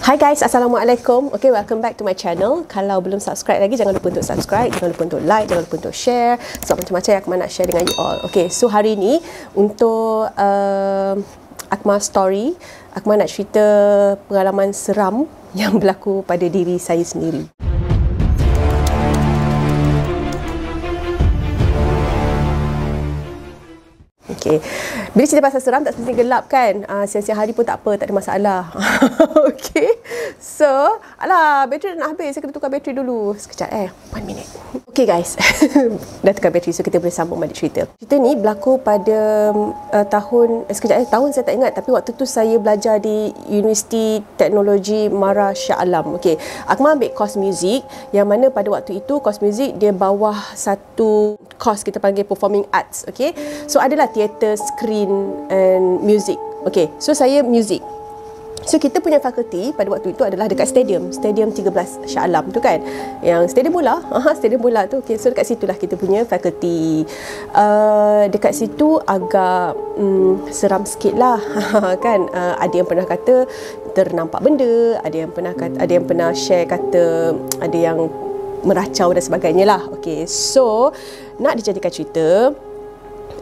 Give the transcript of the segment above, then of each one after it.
Hi guys, Assalamualaikum. Okay, welcome back to my channel. Kalau belum subscribe lagi, jangan lupa untuk subscribe, jangan lupa untuk like, jangan lupa untuk share. Sebab macam-macam yang Akmal nak share dengan you all. Okay, so hari ni untuk Akmal story, Akmal nak cerita pengalaman seram yang berlaku pada diri saya sendiri. Okay. Bila cerita pasal seram tak semestinya gelap kan? Siang-siang hari pun tak apa, tak ada masalah. Okay. So, alah, bateri dah nak habis. Saya kena tukar bateri dulu. Sekejap 1 minit. Okay guys. Dah tukar bateri, so kita boleh sambung balik cerita. Cerita ni berlaku pada tahun saya tak ingat. Tapi waktu tu saya belajar di Universiti Teknologi Mara Shah Alam. Okay. Akmal ambil course muzik, yang mana pada waktu itu course muzik dia bawah satu course kita panggil performing arts. Okay. So adalah theater, screen and music. Okay, so saya music. So kita punya fakulti pada waktu itu adalah dekat stadium 13 Shah Alam tu kan, yang stadium bola. Stadium bola tu. Okay, so dekat situlah kita punya fakulti. Dekat situ agak seram sikit lah. Kan, ada yang pernah kata ternampak benda, ada yang pernah share kata ada yang meracau dan sebagainya lah. Okay, so nak dijadikan cerita,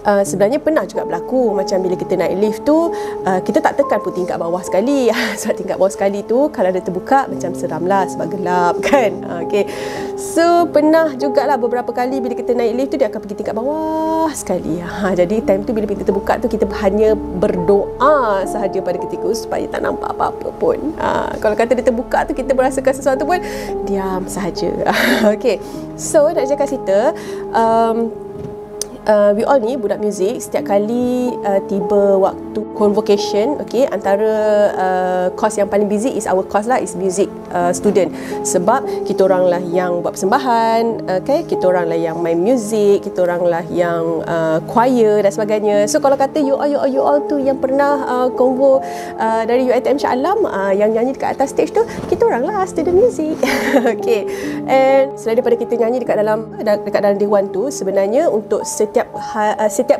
sebenarnya pernah juga berlaku macam bila kita naik lift tu, kita tak tekan pun tingkat bawah sekali. Sebab tingkat bawah sekali tu kalau dia terbuka macam seram lah sebab gelap kan. Okay. So pernah jugalah beberapa kali bila kita naik lift tu dia akan pergi tingkat bawah sekali. Jadi time tu bila pintu terbuka tu kita hanya berdoa sahaja pada ketika itu supaya tak nampak apa-apa pun. Kalau kata dia terbuka tu kita merasakan sesuatu pun, diam sahaja. Okay. So nak cakap cerita, we all ni budak muzik, setiap kali tiba waktu convocation, okay, antara course yang paling busy is our course lah, is music student. Sebab kita orang lah yang buat persembahan, okay, kita orang lah yang main muzik, kita orang lah yang choir dan sebagainya. So kalau kata you all tu yang pernah convo dari UiTM Shah Alam, yang nyanyi dekat atas stage tu, kita orang lah student music. Okay. And selain daripada kita nyanyi dekat dalam dewan tu, sebenarnya untuk setiap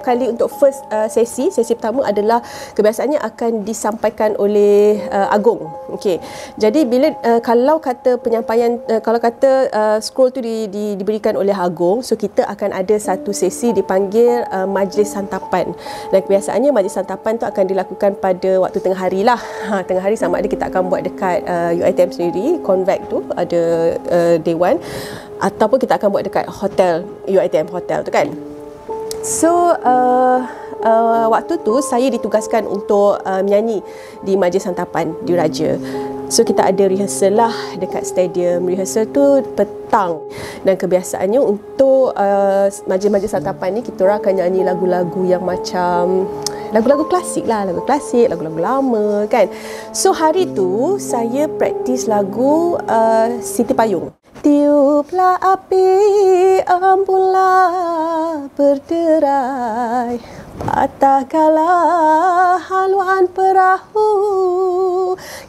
kali untuk first sesi pertama adalah kebiasaannya akan disampaikan oleh Agong. Okey. Jadi bila kalau kata penyampaian, kalau kata scroll tu diberikan oleh Agong, so kita akan ada satu sesi dipanggil majlis santapan. Dan kebiasaannya majlis santapan tu akan dilakukan pada waktu tengah hari lah. Tengah hari sama ada kita akan buat dekat UiTM sendiri, Convex tu ada dewan, ataupun kita akan buat dekat hotel, UiTM hotel tu kan. So waktu tu saya ditugaskan untuk menyanyi di majlis santapan di Raja. So kita ada rehearsal lah dekat stadium. Rehearsal tu petang. Dan kebiasaannya untuk majlis-majlis santapan ni kita orang akan nyanyi lagu-lagu yang macam lagu-lagu klasik lah, lagu-lagu lama kan. So hari tu saya praktis lagu Siti Payung. Tiuplah api, embunlah berderai, patahkanlah haluan perahu.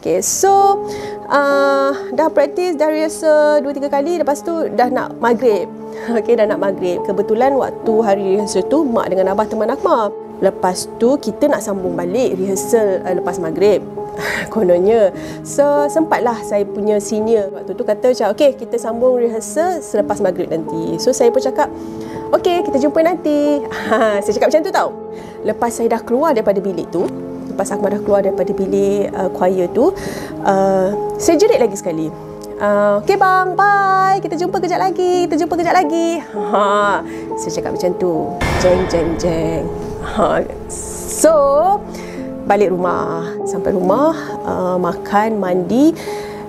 Okay, so dah praktis, dah rehearsal 2-3 kali. Lepas tu dah nak maghrib. Okay, dah nak maghrib. Kebetulan waktu hari rehearsal tu mak dengan abah teman Akmal. Lepas tu kita nak sambung balik rehearsal lepas maghrib. Kononnya. So sempatlah saya punya senior waktu tu kata macam, okay, kita sambung rehearsal selepas maghrib nanti. So saya pun cakap, okay, kita jumpa nanti. Saya cakap macam tu tau. Lepas saya dah keluar daripada bilik tu, lepas Akmal dah keluar daripada bilik choir tu, saya jerit lagi sekali. Okay bang, bye. Kita jumpa kejap lagi. Saya cakap macam tu. Jeng. So balik rumah. Sampai rumah, makan, mandi.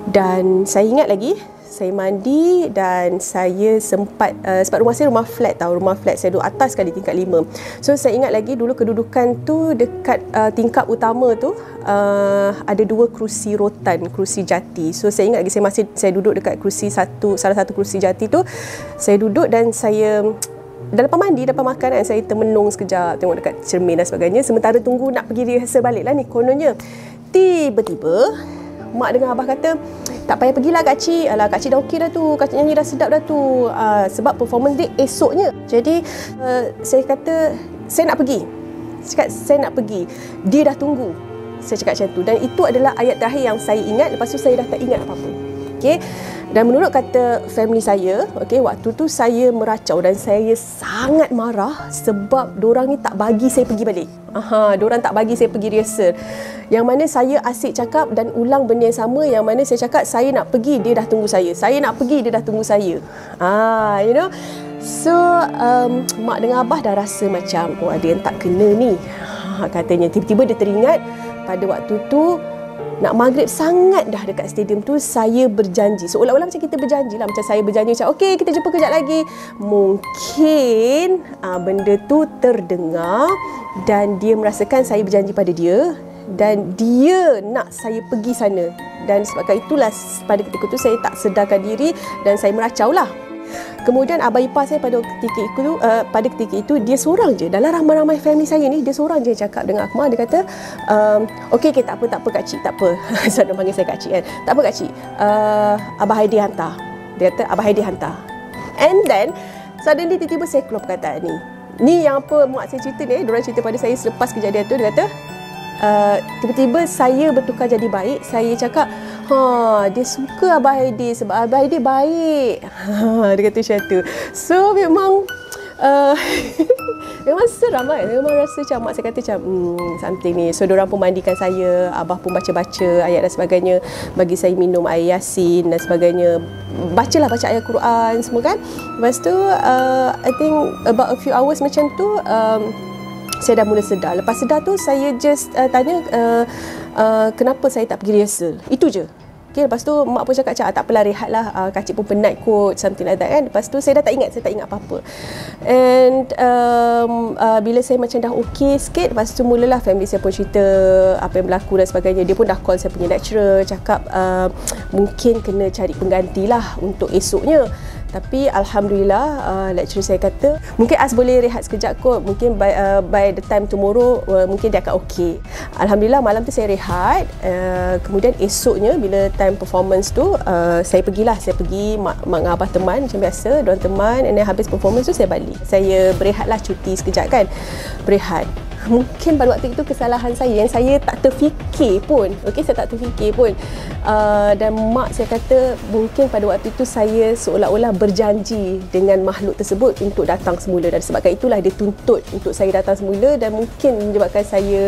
Dan saya ingat lagi, saya mandi dan saya sempat sebab rumah saya rumah flat tau, rumah flat saya duduk atas sekali tingkat 5. So saya ingat lagi dulu kedudukan tu dekat tingkap utama tu ada 2 kerusi rotan, kerusi jati. So saya ingat lagi saya duduk dekat salah satu kerusi jati tu. Saya duduk dan saya dah lepas mandi, lepas makan kan, saya termenung sekejap, tengok dekat cermin dan sebagainya. Sementara tunggu nak pergi rehearsal balik lah ni, kononnya tiba-tiba mak dengan abah kata, tak payah pergilah Kak Cik. Alah, Kak Cik dah okey dah tu, Kak Cik nyanyi dah sedap dah tu. Sebab performance dia esoknya. Jadi saya kata saya nak pergi. Saya nak pergi. Dia dah tunggu. Saya cakap macam tu. Dan itu adalah ayat terakhir yang saya ingat. Lepas tu saya dah tak ingat apa-apa. Okay. Dan menurut kata family saya, okay, waktu tu saya meracau dan saya sangat marah sebab dorang ni tak bagi saya pergi balik. Dorang tak bagi saya pergi rehearsal. Yang mana saya asyik cakap dan ulang benda yang sama. Yang mana saya cakap saya nak pergi, dia dah tunggu saya. Saya nak pergi, dia dah tunggu saya. You know. So, mak dengan abah dah rasa macam, oh ada yang tak kena ni. Katanya. Tiba-tiba dia teringat pada waktu tu nak maghrib sangat dah dekat stadium tu, saya berjanji. Seolah-olah macam kita berjanji lah. Macam saya berjanji macam, okey kita jumpa kejap lagi. Mungkin benda tu terdengar dan dia merasakan saya berjanji pada dia. Dan dia nak saya pergi sana. Dan sebabkan itulah pada ketika tu saya tak sedarkan diri dan saya meracau lah. Kemudian abang ipar saya pada ketika itu dia seorang je dalam ramai-ramai family saya ni, dia seorang je cakap dengan Akmal. Dia kata okey tak apa kak cik, tak apa. Saya panggil saya kak cik kan. Tak apa kak cik, Abah Haidi hantar. Dia kata Abah Haidi hantar. And then suddenly tiba-tiba saya keluar perkataan ni yang apa mak saya cerita ni, diorang cerita pada saya selepas kejadian tu. Dia kata tiba-tiba saya bertukar jadi baik. Saya cakap dia suka Abah Haidi sebab Abah Haidi baik. Dia kata macam tu. So memang memang seram kan. Memang rasa macam mak saya kata macam something ni. So diorang pun mandikan saya, abah pun baca-baca ayat dan sebagainya, bagi saya minum air Yasin dan sebagainya. Baca ayat Quran semua kan. Lepas tu I think about a few hours macam tu, saya dah mula sedar. Lepas sedar tu saya just tanya kenapa saya tak pergi rehearsal. Itu je. Okay, lepas tu mak pun cakap tak apalah, rehatlah, kak cik pun penat kot, something like that kan. Lepas tu saya dah tak ingat apa-apa. And bila saya macam dah okey sikit, lepas tu mulalah family saya pun cerita apa yang berlaku dan sebagainya. Dia pun dah call saya punya lecturer, cakap mungkin kena cari pengganti lah untuk esoknya. Tapi alhamdulillah lecturer saya kata mungkin As boleh rehat sekejap kot, mungkin by the time tomorrow mungkin dia akan okey. Alhamdulillah malam tu saya rehat. Kemudian esoknya bila time performance tu saya pergi mak dengan abah teman macam biasa, diorang teman, and then habis performance tu saya balik. Saya berehatlah, cuti sekejap kan, berehat. Mungkin pada waktu itu kesalahan saya yang saya tak terfikir pun. Okey, saya tak terfikir pun. Dan mak saya kata mungkin pada waktu itu saya seolah-olah berjanji dengan makhluk tersebut untuk datang semula, dan sebabkan itulah dia tuntut untuk saya datang semula, dan mungkin menyebabkan saya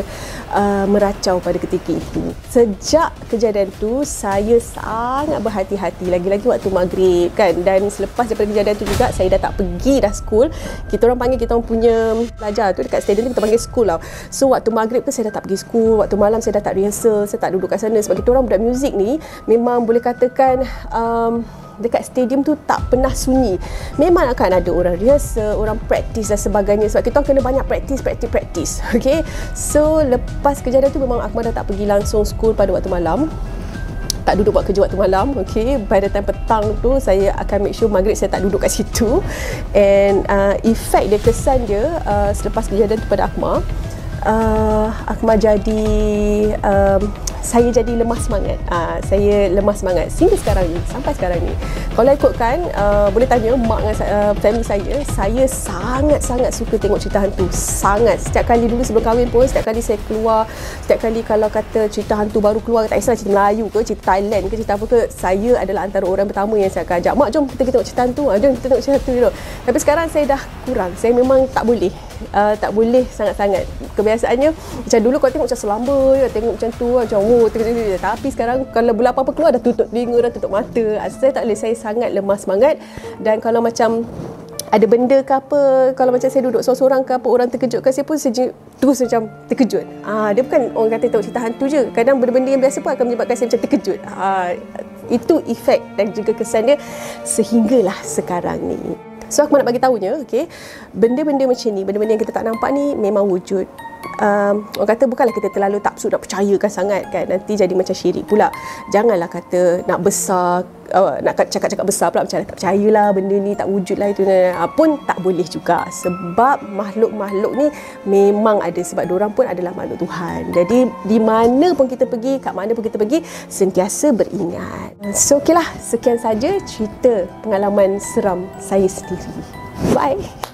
meracau pada ketika itu. Sejak kejadian tu saya sangat berhati-hati, lagi-lagi waktu maghrib kan. Dan selepas daripada kejadian tu juga saya dah tak pergi dah school. Kita orang panggil kita orang punya pelajar tu dekat stadium tu kita panggil school lah. So waktu maghrib tu saya dah tak pergi school, waktu malam saya dah tak rehearsal, saya tak duduk kat sana sebab kita orang budak muzik ni memang boleh katakan dekat stadium tu tak pernah sunyi. Memang akan ada orang rehearsal, orang praktis dan sebagainya sebab kita orang kena banyak praktis. Okay, so lepas kejadian tu memang Akmal dah tak pergi langsung school pada waktu malam, tak duduk buat kerja waktu malam. Okay, by the time petang tu saya akan make sure maghrib saya tak duduk kat situ. And efek dia, kesan dia selepas kejadian tu pada Akmal, Akmal jadi saya jadi lemah semangat. Saya lemah semangat sehingga sekarang ni, sampai sekarang ni. Kalau ikutkan, boleh tanya mak dengan family saya sangat-sangat suka tengok cerita hantu. Sangat. Setiap kali dulu sebelum kahwin pun, setiap kali saya keluar, setiap kali kalau kata cerita hantu baru keluar, tak kisahlah cerita Melayu ke, cerita Thailand ke, cerita apa ke, saya adalah antara orang pertama yang saya akan ajak, mak jom kita tengok cerita hantu, jom kita tengok cerita hantu dulu. Tapi sekarang saya dah kurang. Saya memang tak boleh. Tak boleh sangat-sangat. Kebiasaannya macam dulu kalau tengok macam selamba, tengok macam tu macam tapi sekarang kalau bila apa-apa keluar dah tutup telinga, dah tutup mata. Saya tak boleh, saya sangat lemah semangat. Dan kalau macam ada benda ke apa, kalau macam saya duduk seorang-seorang ke apa, orang terkejutkan saya pun terus macam terkejut. Dia bukan orang kata tengok cerita hantu je, kadang benda-benda yang biasa pun akan menyebabkan saya macam terkejut. Itu efek dan juga kesan dia sehinggalah sekarang ni. So aku nak bagi tahunya, okay, benda-benda macam ni, benda-benda yang kita tak nampak ni memang wujud. Orang kata bukanlah kita terlalu taksub nak percayakan sangat kan, nanti jadi macam syirik pula. Janganlah kata nak besar, nak cakap-cakap besar pula macam tak percayalah benda ni tak wujud lah, itu pun tak boleh juga. Sebab makhluk-makhluk ni memang ada, sebab diorang pun adalah makhluk Tuhan. Jadi di mana pun kita pergi, kat mana pun kita pergi, sentiasa beringat. So okey lah, sekian saja cerita pengalaman seram saya sendiri. Bye.